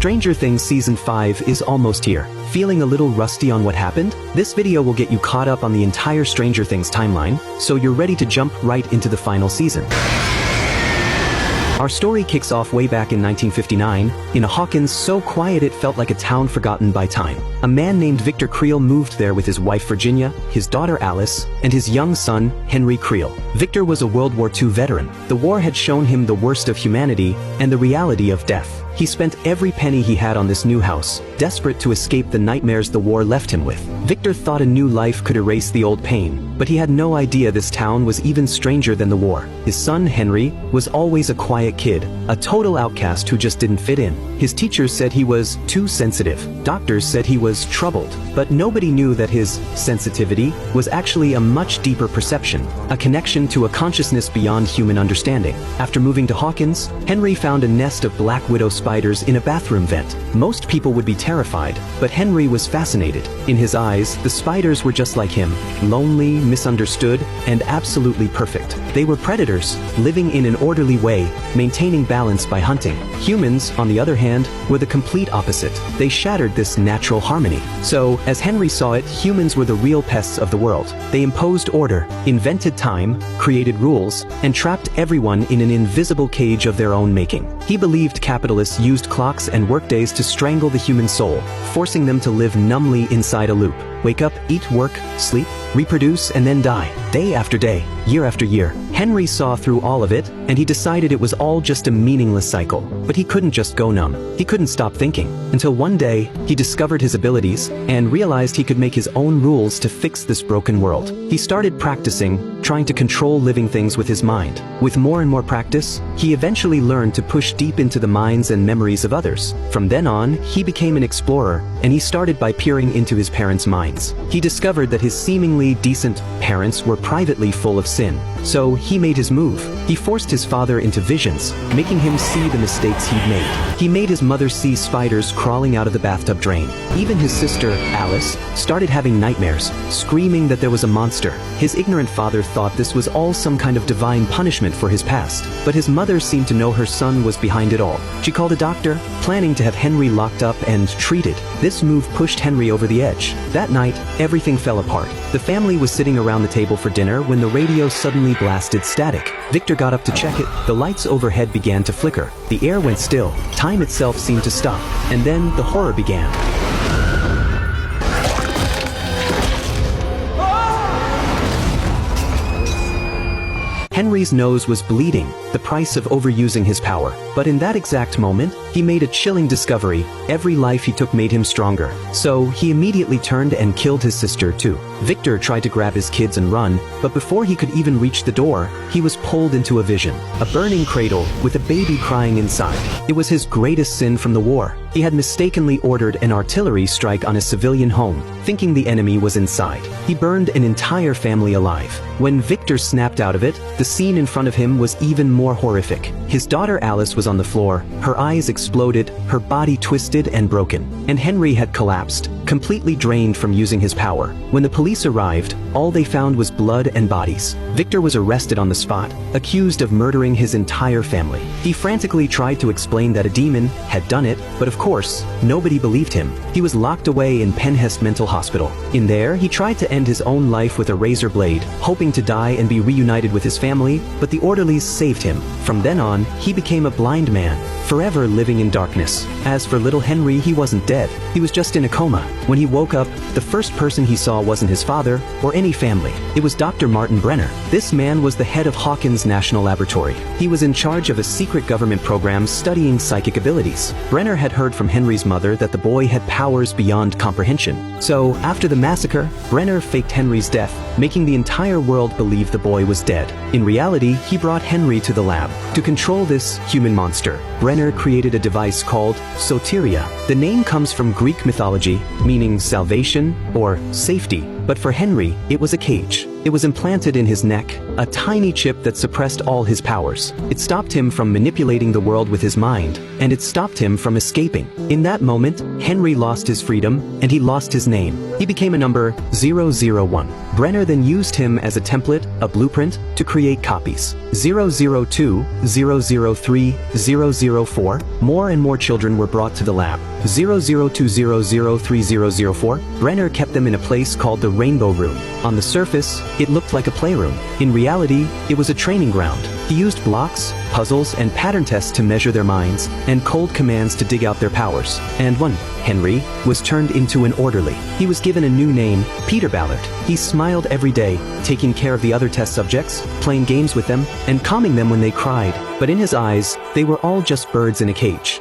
Stranger Things Season 5 is almost here. Feeling a little rusty on what happened? This video will get you caught up on the entire Stranger Things timeline, so you're ready to jump right into the final season. Our story kicks off way back in 1959, in a Hawkins so quiet it felt like a town forgotten by time. A man named Victor Creel moved there with his wife Virginia, his daughter Alice, and his young son, Henry Creel. Victor was a World War II veteran. The war had shown him the worst of humanity and the reality of death. He spent every penny he had on this new house, desperate to escape the nightmares the war left him with. Victor thought a new life could erase the old pain, but he had no idea this town was even stranger than the war. His son, Henry, was always a quiet kid, a total outcast who just didn't fit in. His teachers said he was too sensitive. Doctors said he was troubled. But nobody knew that his sensitivity was actually a much deeper perception, a connection to a consciousness beyond human understanding. After moving to Hawkins, Henry found a nest of black widow spiders in a bathroom vent. Most people would be terrified, but Henry was fascinated. In his eyes, the spiders were just like him, lonely, misunderstood, and absolutely perfect. They were predators, living in an orderly way, maintaining balance by hunting. Humans, on the other hand, were the complete opposite. They shattered this natural harmony. So, as Henry saw it, humans were the real pests of the world. They imposed order, invented time, created rules, and trapped everyone in an invisible cage of their own making. He believed capitalists used clocks and workdays to strangle the human soul, forcing them to live numbly inside a loop. Wake up, eat, work, sleep, reproduce, and then die. Day after day, year after year. Henry saw through all of it, and he decided it was all just a meaningless cycle. But he couldn't just go numb. He couldn't stop thinking. Until one day, he discovered his abilities, and realized he could make his own rules to fix this broken world. He started practicing, trying to control living things with his mind. With more and more practice, he eventually learned to push deep into the minds and memories of others. From then on, he became an explorer, and he started by peering into his parents' minds. He discovered that his seemingly decent parents were privately full of sin. So he made his move. He forced his father into visions, making him see the mistakes he'd made. He made his mother see spiders crawling out of the bathtub drain. Even his sister, Alice, started having nightmares, screaming that there was a monster. His ignorant father thought this was all some kind of divine punishment for his past. But his mother seemed to know her son was behind it all. She called a doctor, planning to have Henry locked up and treated. This move pushed Henry over the edge. That night, everything fell apart. The family was sitting around the table for dinner when the radio suddenly blasted static. Victor got up to check it. The lights overhead began to flicker. The air went still. Time itself seemed to stop. And then the horror began. Henry's nose was bleeding, the price of overusing his power. But in that exact moment, he made a chilling discovery. Every life he took made him stronger. So he immediately turned and killed his sister too. Victor tried to grab his kids and run, but before he could even reach the door, he was pulled into a vision. A burning cradle with a baby crying inside. It was his greatest sin from the war. He had mistakenly ordered an artillery strike on a civilian home, thinking the enemy was inside. He burned an entire family alive. When Victor snapped out of it, the scene in front of him was even more horrific. His daughter Alice was on the floor, her eyes exploded, her body twisted and broken. And Henry had collapsed, completely drained from using his power. When the police arrived, all they found was blood and bodies. Victor was arrested on the spot, accused of murdering his entire family. He frantically tried to explain that a demon had done it, but of course, nobody believed him. He was locked away in Penhest Mental Hospital. In there, he tried to end his own life with a razor blade, hoping to die and be reunited with his family, but the orderlies saved him. From then on, he became a blind man, forever living in darkness. As for little Henry, he wasn't dead. He was just in a coma. When he woke up, the first person he saw wasn't his father or any family. It was Dr. Martin Brenner. This man was the head of Hawkins National Laboratory. He was in charge of a secret government program studying psychic abilities. Brenner had heard from Henry's mother that the boy had powers beyond comprehension. So, after the massacre, Brenner faked Henry's death, making the entire world believe the boy was dead. In reality, he brought Henry to the lab. To control this human monster, Brenner created a device called Soteria. The name comes from Greek mythology, meaning salvation or safety. But for Henry, it was a cage. It was implanted in his neck, a tiny chip that suppressed all his powers. It stopped him from manipulating the world with his mind, and it stopped him from escaping. In that moment, Henry lost his freedom, and he lost his name. He became a number 001. Brenner then used him as a template, a blueprint, to create copies. 002, 003, 004. More and more children were brought to the lab. 002003004. Brenner kept them in a place called the Rainbow Room. On the surface, it looked like a playroom. In reality, it was a training ground. He used blocks, puzzles, and pattern tests to measure their minds, and cold commands to dig out their powers. And one, Henry, was turned into an orderly. He was given a new name, Peter Ballard. He smiled every day, taking care of the other test subjects, playing games with them, and calming them when they cried. But in his eyes, they were all just birds in a cage.